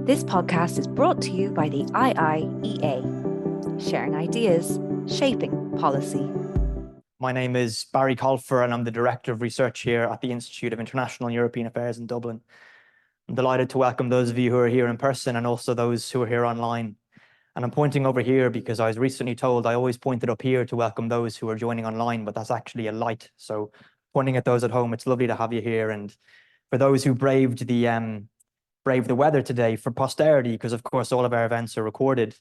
This podcast is brought to you by the IIEA, sharing ideas, shaping policy. My name is Barry Colfer, and I'm the Director of Research here at the Institute of International and European Affairs in Dublin. I'm delighted to welcome those of you who are here in person and also those who are here online. And I'm pointing over here because I was recently told I always pointed up here to welcome those who are joining online, but that's actually a light. So pointing at those at home, it's lovely to have you here. And for those who braved the weather today for posterity, because of course all of our events are recorded.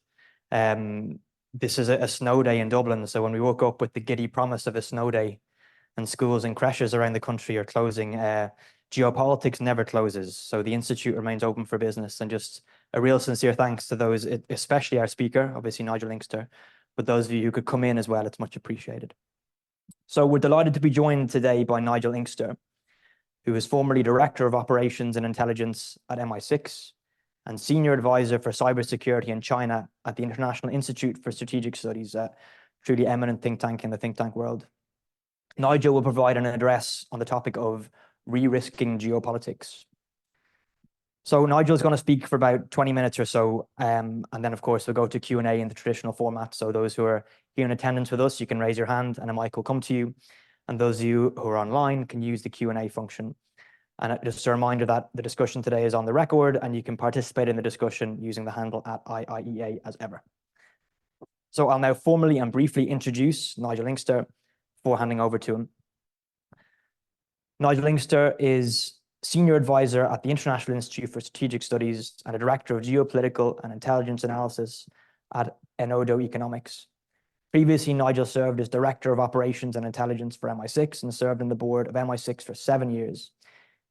This is a snow day in Dublin. So when we woke up with the giddy promise of a snow day and schools and creches around the country are closing, Geopolitics never closes. So the Institute remains open for business, and just a real sincere thanks to those, especially our speaker, obviously Nigel Inkster, but those of you who could come in as well, it's much appreciated. So we're delighted to be joined today by Nigel Inkster, who is formerly Director of Operations and Intelligence at MI6 and Senior Advisor for Cybersecurity in China at the International Institute for Strategic Studies, a truly eminent think tank in the think tank world. Nigel will provide an address on the topic of re-risking geopolitics. So Nigel's going to speak for about 20 minutes or so, and then of course we'll go to Q&A in the traditional format. So those who are here in attendance with us, you can raise your hand and a mic will come to you. And those of you who are online can use the Q&A function. And just a reminder that the discussion today is on the record and you can participate in the discussion using the handle at IIEA as ever. So I'll now formally and briefly introduce Nigel Inkster before handing over to him. Nigel Inkster is Senior Advisor at the International Institute for Strategic Studies and a Director of Geopolitical and Intelligence Analysis at Enodo Economics. Previously, Nigel served as Director of Operations and Intelligence for MI6 and served on the board of MI6 for 7 years.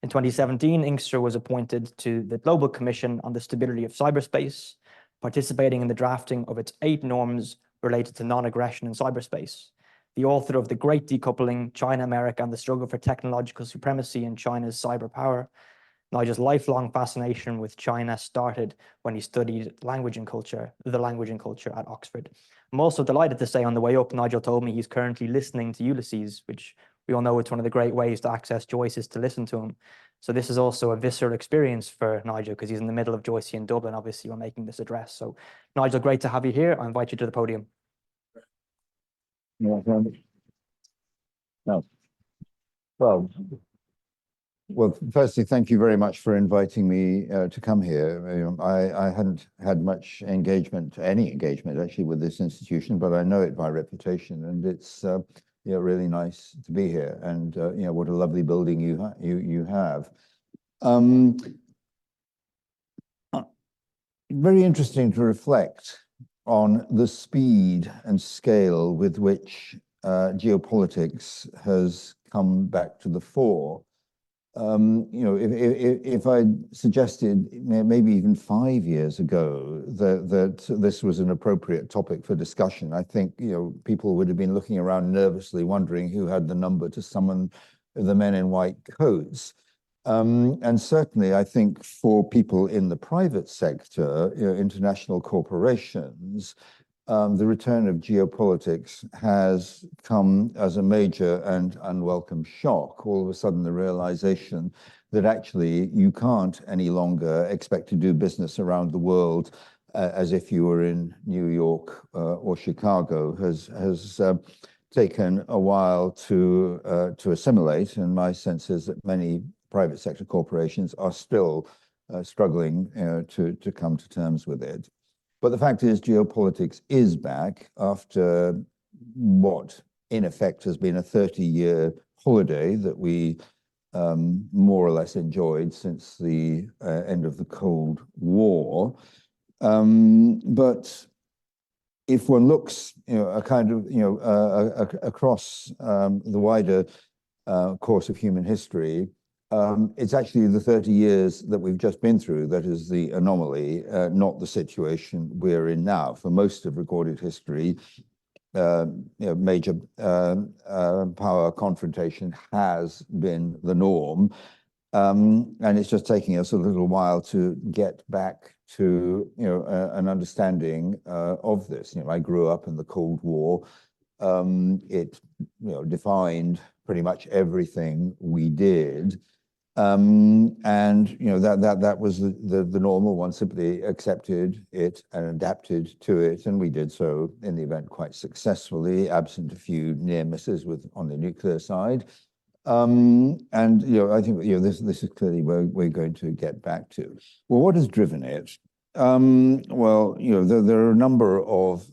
In 2017, Inkster was appointed to the Global Commission on the Stability of Cyberspace, participating in the drafting of its 8 norms related to non-aggression in cyberspace. The author of the Great Decoupling, China, America, and the Struggle for Technological Supremacy in China's Cyber Power. Nigel's lifelong fascination with China started when he studied the language and culture at Oxford. I'm also delighted to say on the way up, Nigel told me he's currently listening to Ulysses, which we all know it's one of the great ways to access Joyce is to listen to him. So this is also a visceral experience for Nigel because he's in the middle of Joyce in Dublin, obviously, we're making this address. So Nigel, great to have you here. I invite you to the podium. No. Well, firstly, thank you very much for inviting me to come here. I hadn't had much engagement, any engagement actually, with this institution, but I know it by reputation, and it's really nice to be here. And what a lovely building you have. Very interesting to reflect on the speed and scale with which geopolitics has come back to the fore. If I suggested maybe even 5 years ago that this was an appropriate topic for discussion, I think people would have been looking around nervously, wondering who had the number to summon the men in white coats. And certainly, I think for people in the private sector, international corporations, the return of geopolitics has come as a major and unwelcome shock. All of a sudden, the realization that actually you can't any longer expect to do business around the world as if you were in New York or Chicago has taken a while to assimilate. And my sense is that many private sector corporations are still struggling to come to terms with it. But the fact is, geopolitics is back after what, in effect, has been a 30-year holiday that we more or less enjoyed since the end of the Cold War. But if one looks, across the wider course of human history, it's actually the 30 years that we've just been through that is the anomaly, not the situation we're in now. For most of recorded history, major power confrontation has been the norm. And it's just taking us a little while to get back to an understanding of this. I grew up in the Cold War. It defined pretty much everything we did. And that was the normal. One simply accepted it and adapted to it, and we did so in the event quite successfully, absent a few near misses on the nuclear side. And I think this is clearly where we're going to get back to. Well, what has driven it? Well, there are a number of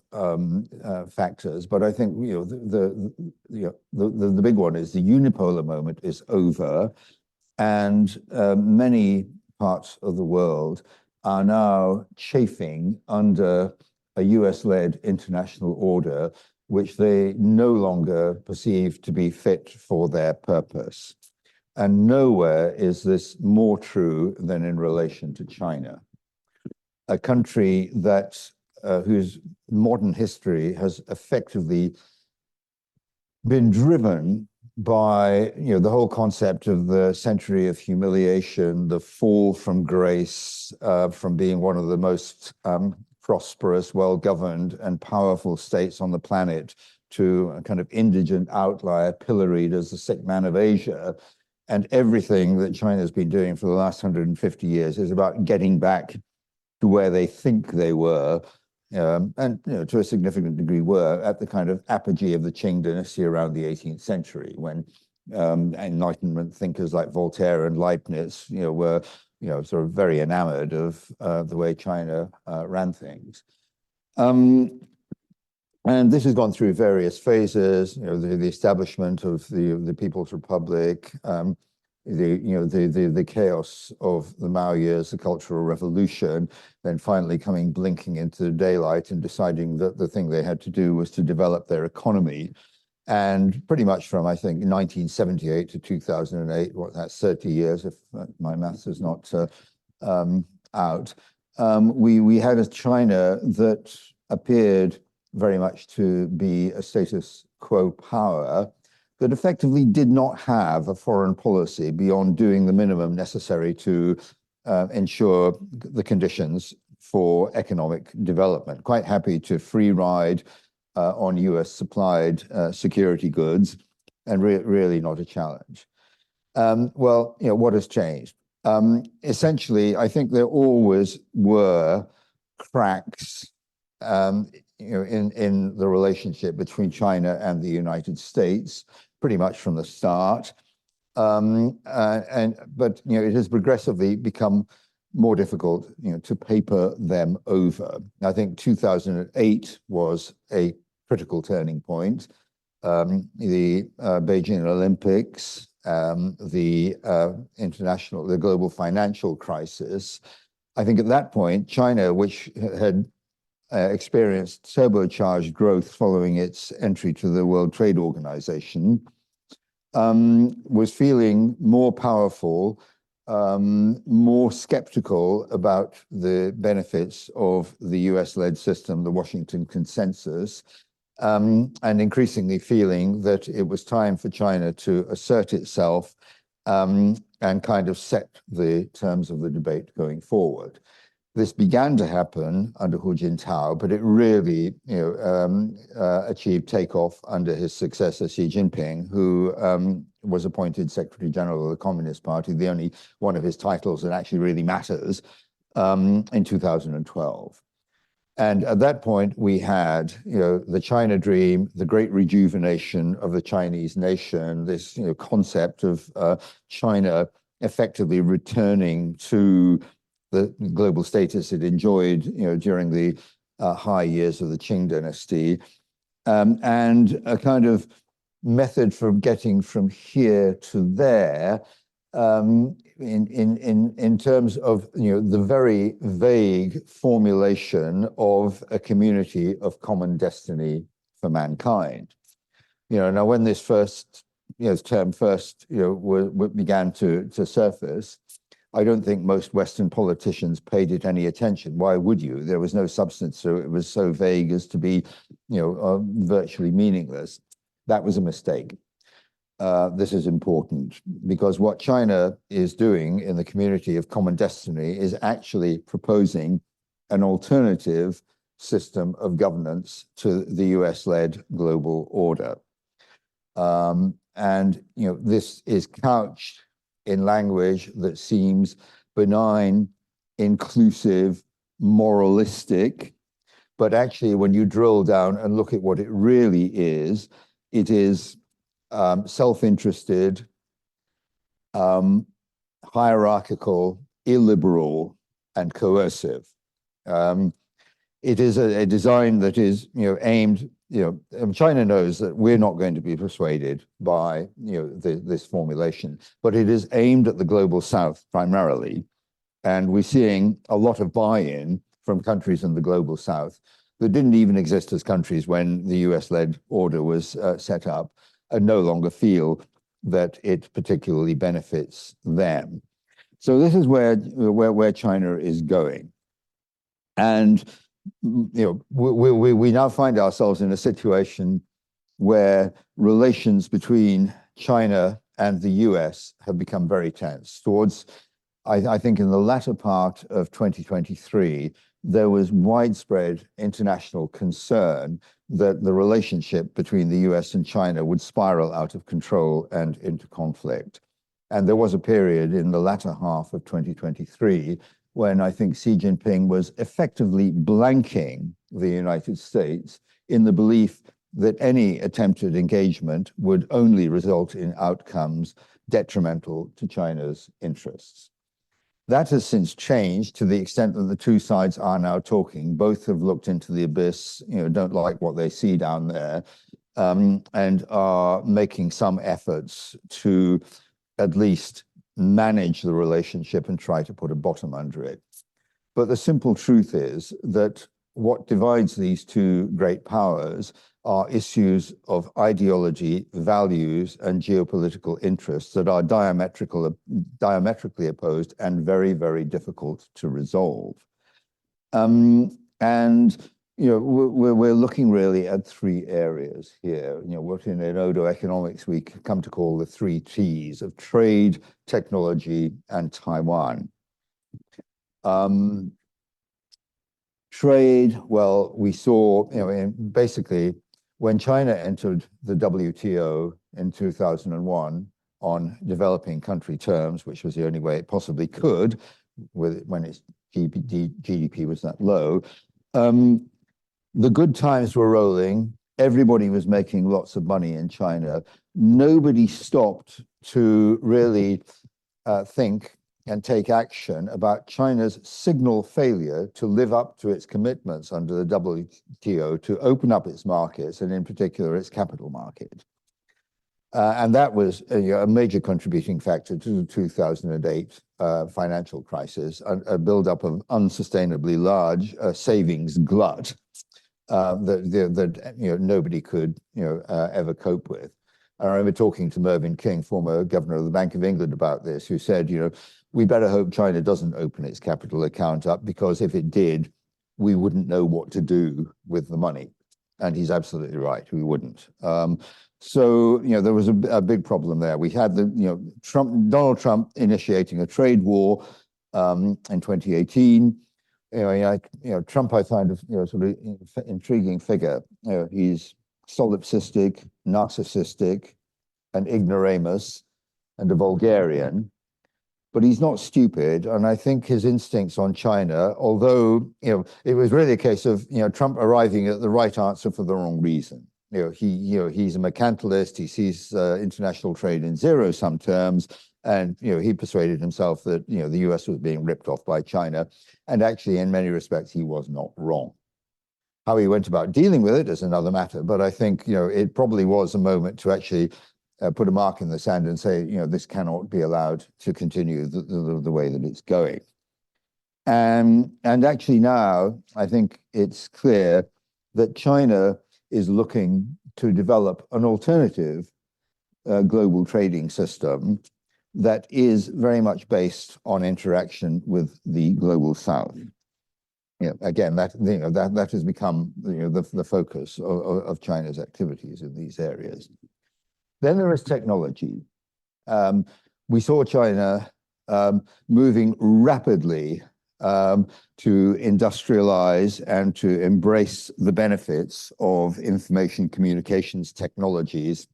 factors, but I think the big one is the unipolar moment is over. And many parts of the world are now chafing under a US-led international order, which they no longer perceive to be fit for their purpose. And nowhere is this more true than in relation to China, a country that whose modern history has effectively been driven by the whole concept of the century of humiliation, the fall from grace, from being one of the most prosperous, well-governed, and powerful states on the planet to a kind of indigent outlier pilloried as the sick man of Asia. And everything that China's been doing for the last 150 years is about getting back to where they think they were, and to a significant degree were at the kind of apogee of the Qing dynasty around the 18th century, when Enlightenment thinkers like Voltaire and Leibniz, were sort of very enamored of the way China ran things. And this has gone through various phases. The establishment of the People's Republic, the chaos of the Mao years, the Cultural Revolution, then finally blinking into daylight and deciding that the thing they had to do was to develop their economy. And pretty much from, I think, 1978 to 2008, that's 30 years, if my maths is not out, we had a China that appeared very much to be a status quo power that effectively did not have a foreign policy beyond doing the minimum necessary to ensure the conditions for economic development. Quite happy to free ride on US supplied security goods, and really not a challenge. Well, what has changed? Essentially, I think there always were cracks in the relationship between China and the United States, pretty much from the start. But it has progressively become more difficult, to paper them over. I think 2008 was a critical turning point. The Beijing Olympics, the global financial crisis. I think at that point, China, which had experienced turbocharged growth following its entry to the World Trade Organization, was feeling more powerful, more skeptical about the benefits of the US-led system, the Washington Consensus, and increasingly feeling that it was time for China to assert itself and kind of set the terms of the debate going forward. This began to happen under Hu Jintao, but it really achieved takeoff under his successor, Xi Jinping, who was appointed Secretary General of the Communist Party, the only one of his titles that actually really matters, in 2012. And at that point, we had the China dream, the great rejuvenation of the Chinese nation, this concept of China effectively returning to the global status it enjoyed, during the high years of the Qing dynasty, and a kind of method for getting from here to there, in terms of the very vague formulation of a community of common destiny for mankind. Now when this term first began to surface, I don't think most Western politicians paid it any attention. Why would you? There was no substance, so it was so vague as to be, virtually meaningless. That was a mistake. This is important because what China is doing in the community of common destiny is actually proposing an alternative system of governance to the US-led global order. And this is couched in language that seems benign, inclusive, moralistic. But actually, when you drill down and look at what it really is, it is self-interested, hierarchical, illiberal, and coercive. It is a design that is, aimed. China knows that we're not going to be persuaded by, this formulation, but it is aimed at the global South primarily, and we're seeing a lot of buy-in from countries in the global South that didn't even exist as countries when the US-led order was set up, and no longer feel that it particularly benefits them. So this is where China is going. And we now find ourselves in a situation where relations between China and the US have become very tense. Towards, I think in the latter part of 2023, there was widespread international concern that the relationship between the US and China would spiral out of control and into conflict. And there was a period in the latter half of 2023 when I think Xi Jinping was effectively blanking the United States in the belief that any attempted engagement would only result in outcomes detrimental to China's interests. That has since changed to the extent that the two sides are now talking. Both have looked into the abyss, don't like what they see down there, and are making some efforts to at least manage the relationship and try to put a bottom under it. But the simple truth is that what divides these two great powers are issues of ideology, values, and geopolitical interests that are diametrically opposed and very, very difficult to resolve. We're looking really at three areas here. What in Enodo Economics we come to call the three T's of trade, technology, and Taiwan. Trade, well, we saw, basically, when China entered the WTO in 2001 on developing country terms, which was the only way it possibly could, when its GDP was that low, the good times were rolling. Everybody was making lots of money in China. Nobody stopped to really think and take action about China's signal failure to live up to its commitments under the WTO to open up its markets, and in particular its capital market. And that was a major contributing factor to the 2008 financial crisis, a buildup of unsustainably large savings glut that nobody could ever cope with. I remember talking to Mervyn King, former governor of the Bank of England, about this, who said, we better hope China doesn't open its capital account up, because if it did, we wouldn't know what to do with the money. And he's absolutely right, we wouldn't. So there was a big problem there. We had Donald Trump initiating a trade war in 2018. Trump, I find a sort of intriguing figure. He's solipsistic, narcissistic, an ignoramus, and a vulgarian. But he's not stupid, and I think his instincts on China, although it was really a case of Trump arriving at the right answer for the wrong reason. He's a mercantilist. He sees international trade in zero-sum terms, and he persuaded himself that the US was being ripped off by China, and actually, in many respects, he was not wrong. How he went about dealing with it is another matter, but I think it probably was a moment to actually put a mark in the sand and say, this cannot be allowed to continue the way that it's going. And actually now, I think it's clear that China is looking to develop an alternative global trading system that is very much based on interaction with the global South. Again, that has become the focus of China's activities in these areas. Then there is technology. We saw China moving rapidly to industrialize and to embrace the benefits of information communications technologies,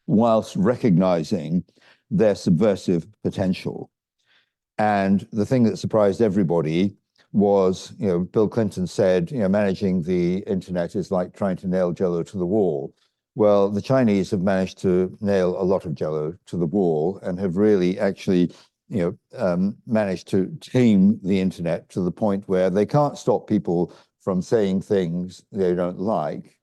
whilst recognizing their subversive potential. And the thing that surprised everybody was, Bill Clinton said, managing the internet is like trying to nail Jello to the wall. Well, the Chinese have managed to nail a lot of Jello to the wall and have really actually, managed to tame the internet to the point where they can't stop people from saying things they don't like,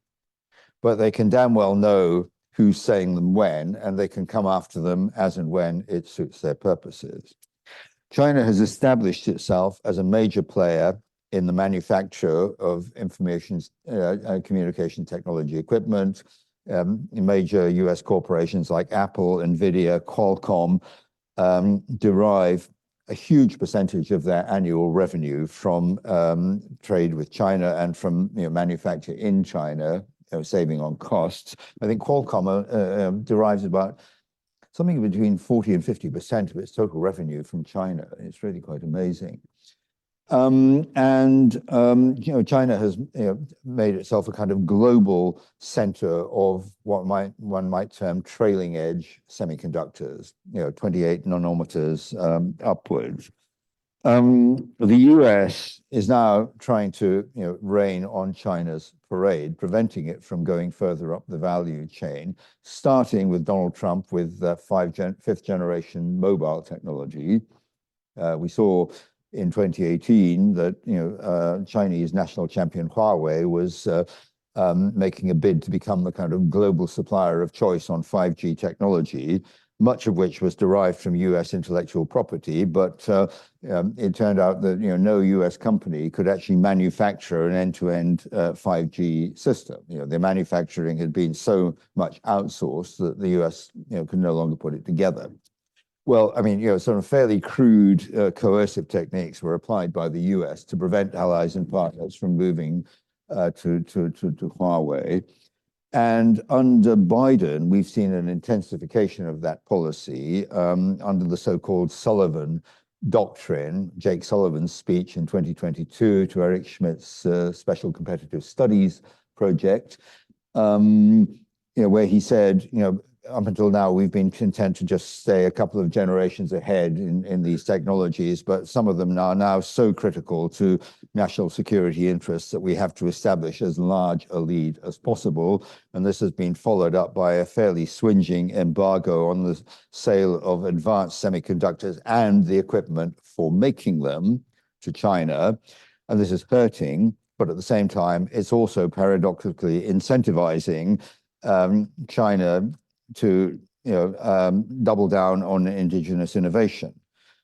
but they can damn well know who's saying them when, and they can come after them as and when it suits their purposes. China has established itself as a major player in the manufacture of information communication technology equipment. Major US corporations like Apple, Nvidia, Qualcomm derive a huge percentage of their annual revenue from trade with China and from manufacture in China, saving on costs. I think Qualcomm derives about something between 40 and 50% of its total revenue from China. It's really quite amazing. China has made itself a kind of global center of what one might term trailing edge semiconductors, 28 nanometers upwards. The US is now trying to rein on China's parade, preventing it from going further up the value chain, starting with Donald Trump with fifth generation mobile technology. We saw in 2018 that Chinese national champion Huawei was making a bid to become the kind of global supplier of choice on 5G technology, much of which was derived from US intellectual property, but it turned out that no US company could actually manufacture an end-to-end 5G system. The manufacturing had been so much outsourced that the US could no longer put it together. Well, I mean, sort of fairly crude coercive techniques were applied by the US to prevent allies and partners from moving to Huawei. And under Biden, we've seen an intensification of that policy under the so-called Sullivan Doctrine, Jake Sullivan's speech in 2022 to Eric Schmidt's Special Competitive Studies project, where he said, up until now, we've been content to just stay a couple of generations ahead in these technologies, but some of them are now so critical to national security interests that we have to establish as large a lead as possible. And this has been followed up by a fairly swingeing embargo on the sale of advanced semiconductors and the equipment for making them to China. And this is hurting, but at the same time, it's also paradoxically incentivizing China to double down on indigenous innovation.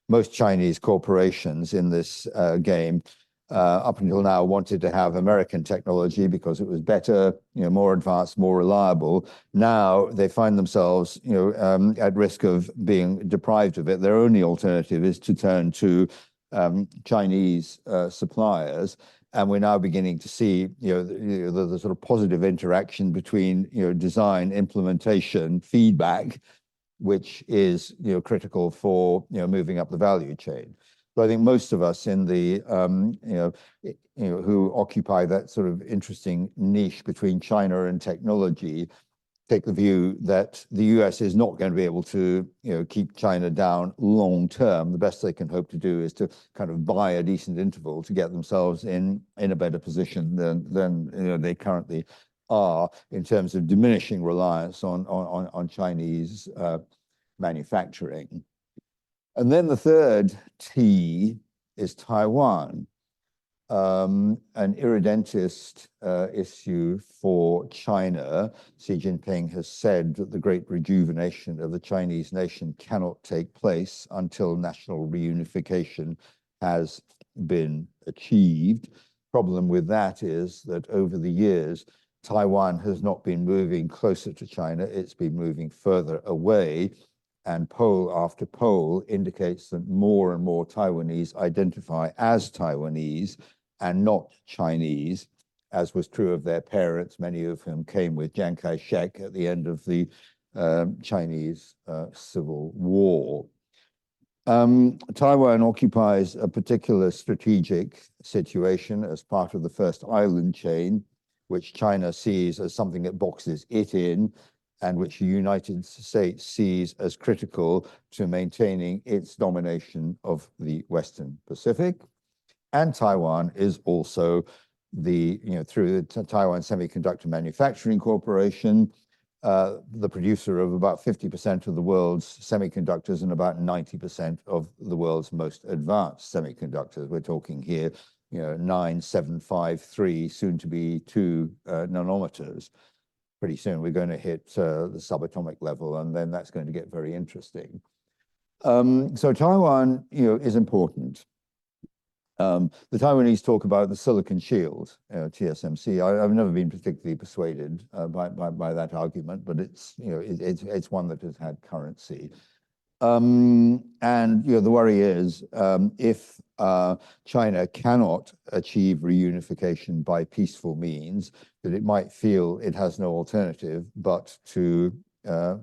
Most Chinese corporations in this game up until now wanted to have American technology because it was better, more advanced, more reliable. Now they find themselves at risk of being deprived of it. Their only alternative is to turn to Chinese suppliers. And we're now beginning to see, the sort of positive interaction between, design, implementation, feedback, which is, critical for, moving up the value chain. So I think most of us in the, who occupy that sort of interesting niche between China and technology, take the view that the US is not going to be able to, keep China down long term. The best they can hope to do is to kind of buy a decent interval to get themselves in a better position than they currently are in terms of diminishing reliance on Chinese manufacturing. And then the third T is Taiwan. An irredentist issue for China. Xi Jinping has said that the great rejuvenation of the Chinese nation cannot take place until national reunification has been achieved. Problem with that is that over the years, Taiwan has not been moving closer to China, it's been moving further away. And poll after poll indicates that more and more Taiwanese identify as Taiwanese and not Chinese, as was true of their parents, many of whom came with Chiang Kai-shek at the end of the Chinese Civil War. Taiwan occupies a particular strategic situation as part of the first island chain, which China sees as something that boxes it in. and which the United States sees as critical to maintaining its domination of the Western Pacific. And Taiwan is also through the Taiwan Semiconductor Manufacturing Corporation, the producer of about 50% of the world's semiconductors and about 90% of the world's most advanced semiconductors. We're talking here, 9, 7, 5, 3, soon to be 2 nanometers. Pretty soon we're going to hit the subatomic level, and then that's going to get very interesting. So Taiwan, is important. The Taiwanese talk about the Silicon Shield, TSMC. I've never been particularly persuaded by that argument, but it's one that has had currency. And the worry is if China cannot achieve reunification by peaceful means, that it might feel it has no alternative but to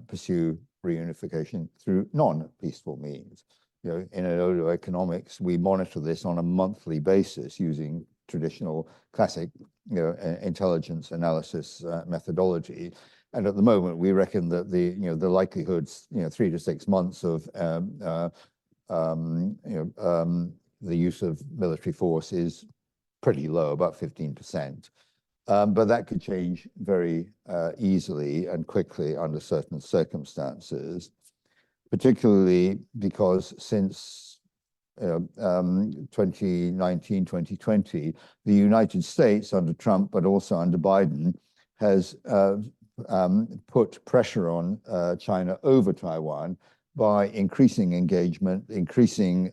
pursue reunification through non-peaceful means. In Enodo Economics, we monitor this on a monthly basis using traditional classic intelligence analysis methodology. And at the moment, we reckon that the likelihoods 3 to 6 months of the use of military force is pretty low, about 15%. But that could change very easily and quickly under certain circumstances, particularly because since 2019, 2020, the United States under Trump, but also under Biden, has put pressure on China over Taiwan by increasing engagement, increasing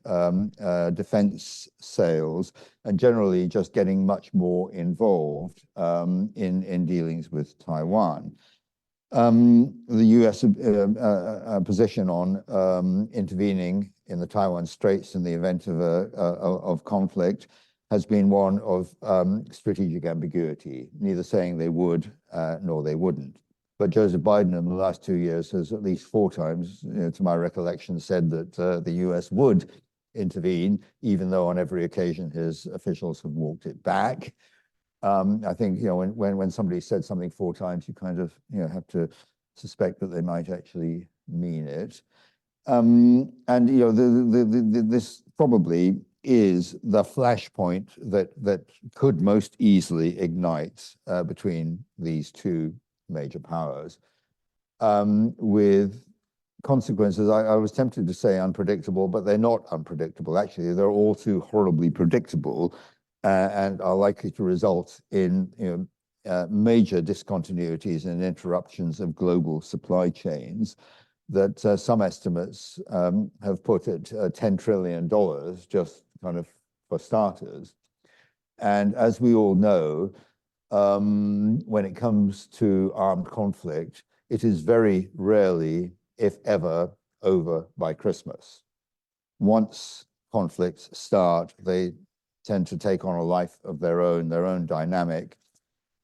defense sales, and generally just getting much more involved in dealings with Taiwan. The US position on intervening in the Taiwan Straits in the event of conflict has been one of strategic ambiguity, neither saying they would nor they wouldn't. But Joseph Biden in the last 2 years has at least 4 times, to my recollection, said that the US would intervene, even though on every occasion his officials have walked it back. I think when somebody said something 4 times, you kind of have to suspect that they might actually mean it. And this probably is the flashpoint that could most easily ignite between these 2 major powers, with consequences. I was tempted to say unpredictable, but they're not unpredictable. Actually, they're all too horribly predictable, and are likely to result in major discontinuities and interruptions of global supply chains that some estimates have put at $10 trillion, just kind of for starters. And as we all know, when it comes to armed conflict, it is very rarely, if ever, over by Christmas. Once conflicts start, they tend to take on a life of their own dynamic.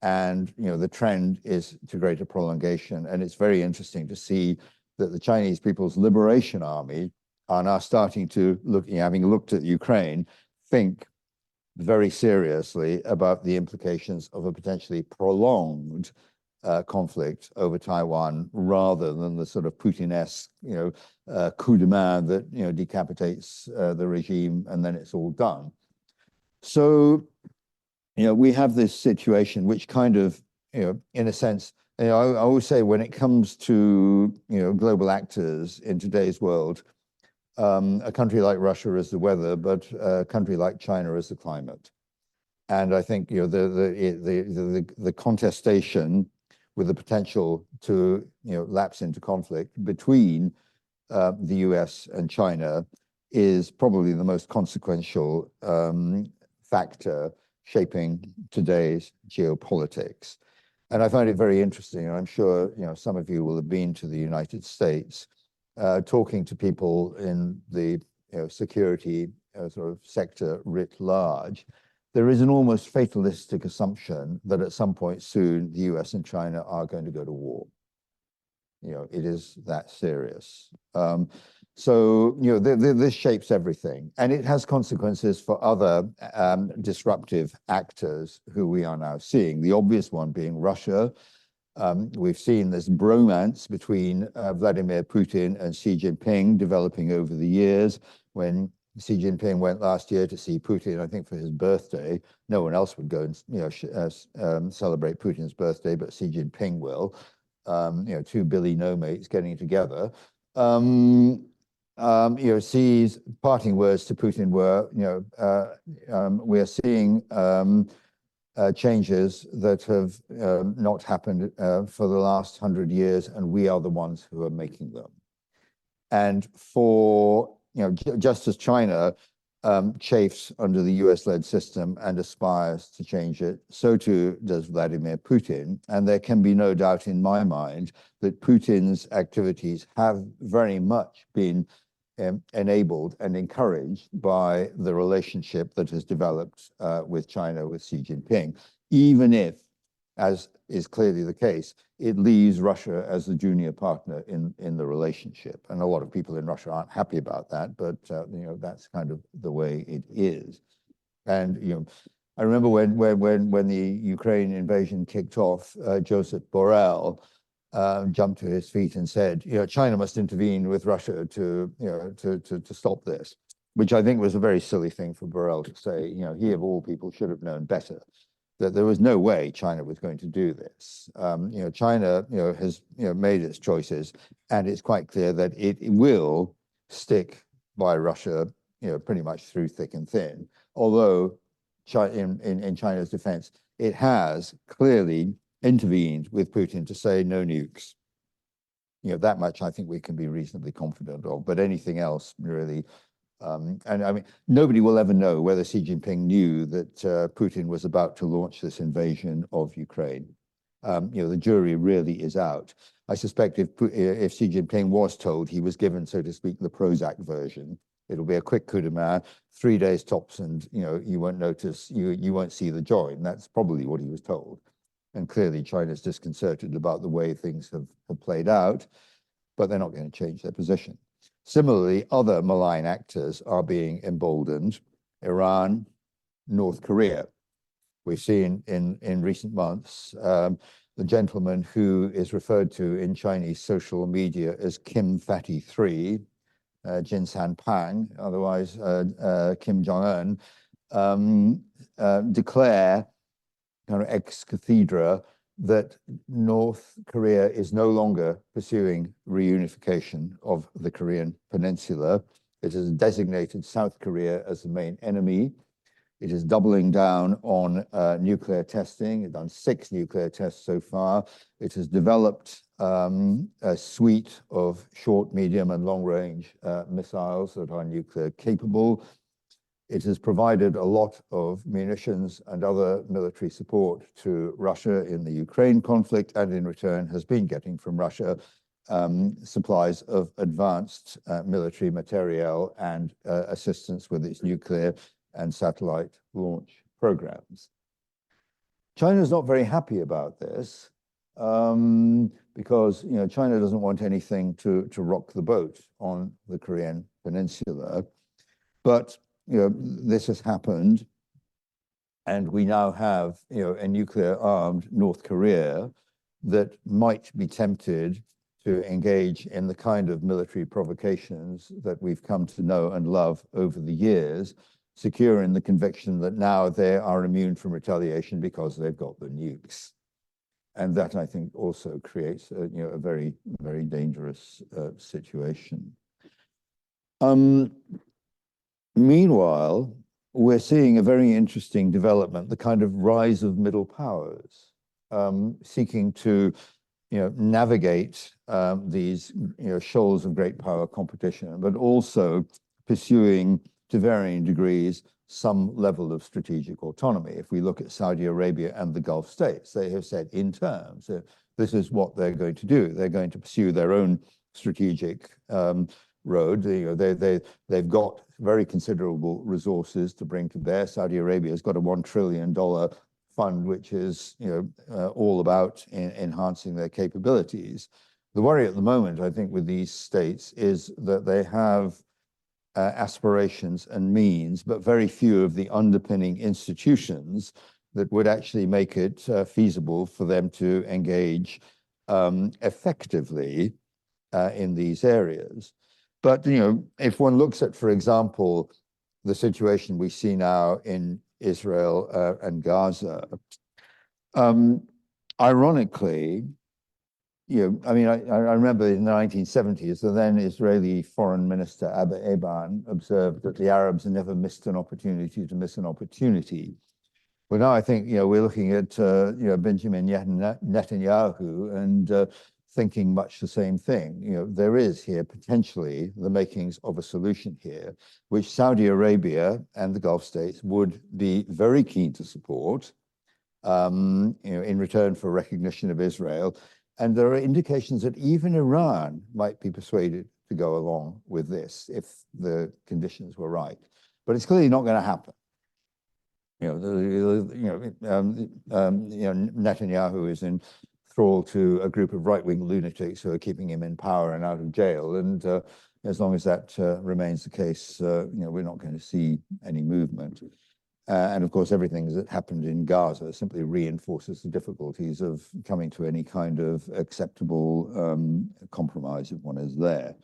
And the trend is to greater prolongation. And it's very interesting to see that the Chinese People's Liberation Army are now starting to look, having looked at Ukraine, think very seriously about the implications of a potentially prolonged conflict over Taiwan, rather than the sort of Putin-esque, coup de main that decapitates the regime and then it's all done. So, we have this situation which kind of, in a sense, I always say when it comes to global actors in today's world, a country like Russia is the weather, but a country like China is the climate. And I think the contestation with the potential to lapse into conflict between the US and China is probably the most consequential factor shaping today's geopolitics. And I find it very interesting, and I'm sure some of you will have been to the United States, talking to people in the security sort of sector writ large. There is an almost fatalistic assumption that at some point soon the US and China are going to go to war. It is that serious. So this shapes everything, and it has consequences for other disruptive actors who we are now seeing. The obvious one being Russia. We've seen this bromance between Vladimir Putin and Xi Jinping developing over the years. When Xi Jinping went last year to see Putin, I think for his birthday, no one else would go and celebrate Putin's birthday, but Xi Jinping will. Two Billy no-mates getting together. Xi's parting words to Putin were, we're seeing changes that have not happened for the last 100 years, and we are the ones who are making them. And just as China chafes under the US-led system and aspires to change it, so too does Vladimir Putin. And there can be no doubt in my mind that Putin's activities have very much been enabled and encouraged by the relationship that has developed with China, with Xi Jinping, even if, as is clearly the case, it leaves Russia as the junior partner in the relationship. And a lot of people in Russia aren't happy about that, but that's kind of the way it is. And I remember when the Ukraine invasion kicked off, Joseph Borrell jumped to his feet and said, China must intervene with Russia to stop this, which I think was a very silly thing for Borrell to say. He of all people should have known better, that there was no way China was going to do this. China has made its choices, and it's quite clear that it will stick by Russia pretty much through thick and thin. Although in China's defense, it has clearly intervened with Putin to say no nukes. That much I think we can be reasonably confident of, but anything else really. And I mean, nobody will ever know whether Xi Jinping knew that Putin was about to launch this invasion of Ukraine. The jury really is out. I suspect if Xi Jinping was told, he was given, so to speak, the Prozac version. It'll be a quick coup de main, 3 days tops, and you won't notice, you won't see the join. That's probably what he was told. And clearly China's disconcerted about the way things have played out, but they're not going to change their position. Similarly, other malign actors are being emboldened. Iran, North Korea. We've seen in recent months the gentleman who is referred to in Chinese social media as Kim Fatty 3, Jinsan Pang, otherwise Kim Jong-un, declare kind of ex cathedra that North Korea is no longer pursuing reunification of the Korean peninsula. It has designated South Korea as the main enemy. It is doubling down on nuclear testing. It's done 6 nuclear tests so far. It has developed a suite of short, medium, and long-range missiles that are nuclear capable. It has provided a lot of munitions and other military support to Russia in the Ukraine conflict, and in return has been getting from Russia supplies of advanced military materiel and assistance with its nuclear and satellite launch programs. China's not very happy about this because China doesn't want anything to rock the boat on the Korean peninsula. But this has happened, and we now have a nuclear-armed North Korea that might be tempted to engage in the kind of military provocations that we've come to know and love over the years, secure in the conviction that now they are immune from retaliation because they've got the nukes. And that, I think, also creates a very, very dangerous situation. Meanwhile, we're seeing a very interesting development, the kind of rise of middle powers, seeking to navigate these shoals of great power competition, but also pursuing to varying degrees some level of strategic autonomy. If we look at Saudi Arabia and the Gulf states, they have said in terms, this is what they're going to do. They're going to pursue their own strategic road. They've got very considerable resources to bring to bear. Saudi Arabia has got a $1 trillion fund, which is all about enhancing their capabilities. The worry at the moment, I think, with these states is that they have aspirations and means, but very few of the underpinning institutions that would actually make it feasible for them to engage effectively in these areas. But, if one looks at, for example, the situation we see now in Israel and Gaza, ironically, I mean, I remember in the 1970s, the then Israeli Foreign Minister Abba Eban observed that the Arabs never missed an opportunity to miss an opportunity. Well, now I think, we're looking at, Benjamin Netanyahu and thinking much the same thing. There is here potentially the makings of a solution here, which Saudi Arabia and the Gulf states would be very keen to support, in return for recognition of Israel. And there are indications that even Iran might be persuaded to go along with this if the conditions were right. But it's clearly not going to happen. Netanyahu is in thrall to a group of right-wing lunatics who are keeping him in power and out of jail. And as long as that remains the case, we're not going to see any movement. And of course, everything that happened in Gaza simply reinforces the difficulties of coming to any kind of acceptable compromise if one is there.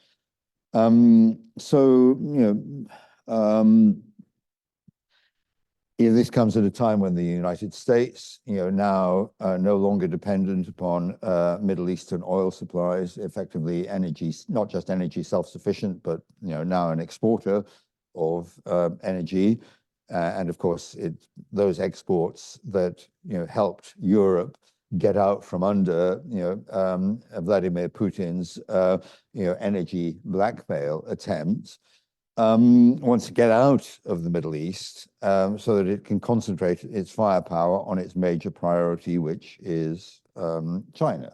This comes at a time when the United States, now no longer dependent upon Middle Eastern oil supplies, effectively energy, not just energy self-sufficient, but now an exporter of energy. And of course, those exports that helped Europe get out from under Vladimir Putin's energy blackmail attempts, wants to get out of the Middle East so that it can concentrate its firepower on its major priority, which is China.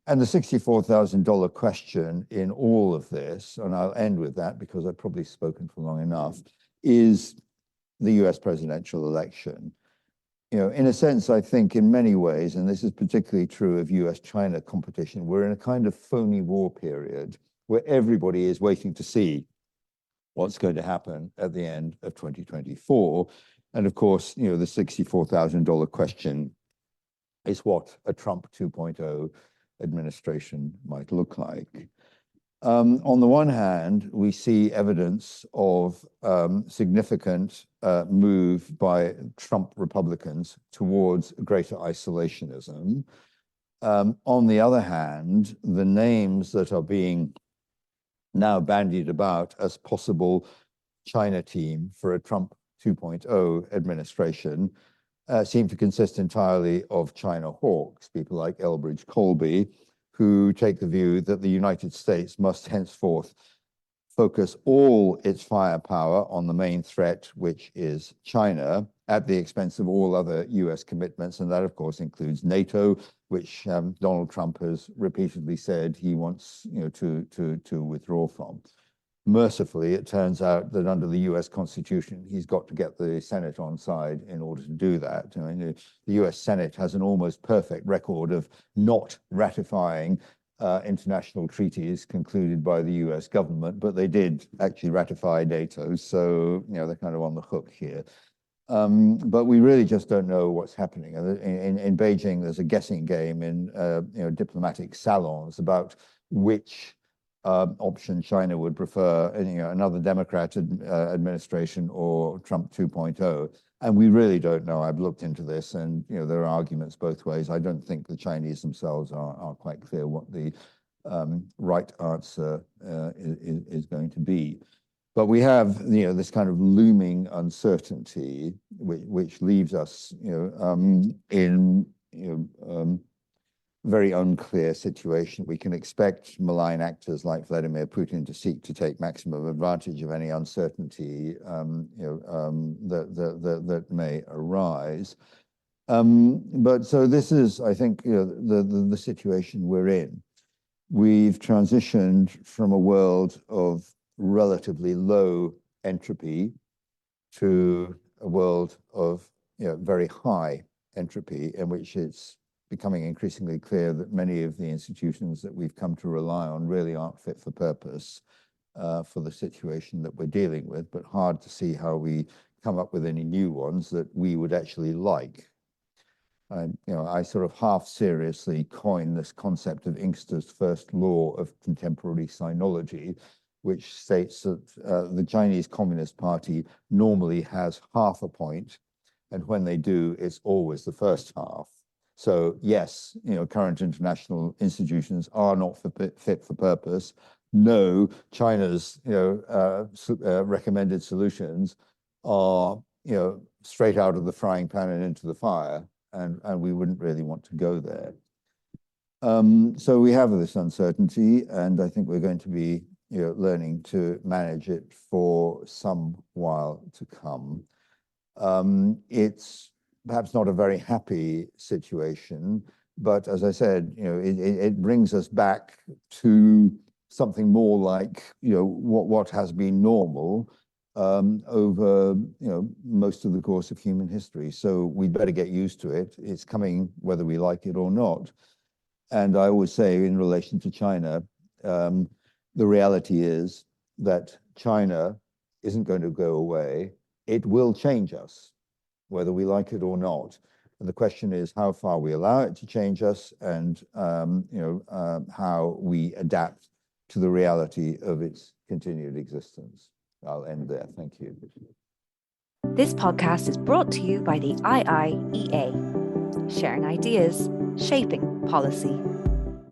And the $64,000 question in all of this, and I'll end with that because I've probably spoken for long enough, is the US presidential election. In a sense, I think in many ways, and this is particularly true of US-China competition, we're in a kind of phony war period where everybody is waiting to see what's going to happen at the end of 2024. And of course, the $64,000 question is what a Trump 2.0 administration might look like. On the one hand, we see evidence of significant move by Trump Republicans towards greater isolationism. On the other hand, the names that are being now bandied about as possible China team for a Trump 2.0 administration seem to consist entirely of China hawks, people like Elbridge Colby, who take the view that the United States must henceforth focus all its firepower on the main threat, which is China, at the expense of all other US commitments. And that, of course, includes NATO, which Donald Trump has repeatedly said he wants to withdraw from. Mercifully, it turns out that under the US Constitution, he's got to get the Senate on side in order to do that. I mean, the US Senate has an almost perfect record of not ratifying international treaties concluded by the US government, but they did actually ratify NATO, so they're kind of on the hook here. But we really just don't know what's happening. In Beijing, there's a guessing game in diplomatic salons about which option China would prefer, another Democrat administration or Trump 2.0. And we really don't know. I've looked into this, and there are arguments both ways. I don't think the Chinese themselves are quite clear what the right answer is going to be. But we have this kind of looming uncertainty, which leaves us in very unclear situation. We can expect malign actors like Vladimir Putin to seek to take maximum advantage of any uncertainty that may arise. But so this is, I think, the situation we're in. We've transitioned from a world of relatively low entropy to a world of very high entropy, in which it's becoming increasingly clear that many of the institutions that we've come to rely on really aren't fit for purpose for the situation that we're dealing with, but hard to see how we come up with any new ones that we would actually like. I sort of half seriously coined this concept of Inkster's first law of contemporary sinology, which states that the Chinese Communist Party normally has half a point, and when they do, it's always the first half. So yes, current international institutions are not fit for purpose. No, China's recommended solutions are straight out of the frying pan and into the fire, and we wouldn't really want to go there. So we have this uncertainty, and I think we're going to be learning to manage it for some while to come. It's perhaps not a very happy situation, but as I said, it brings us back to something more like what has been normal over most of the course of human history. So we'd better get used to it. It's coming whether we like it or not. And I always say in relation to China, the reality is that China isn't going to go away. It will change us, whether we like it or not. And the question is how far we allow it to change us, and how we adapt to the reality of its continued existence. I'll end there. Thank you. This podcast is brought to you by the IIEA, sharing ideas, shaping policy.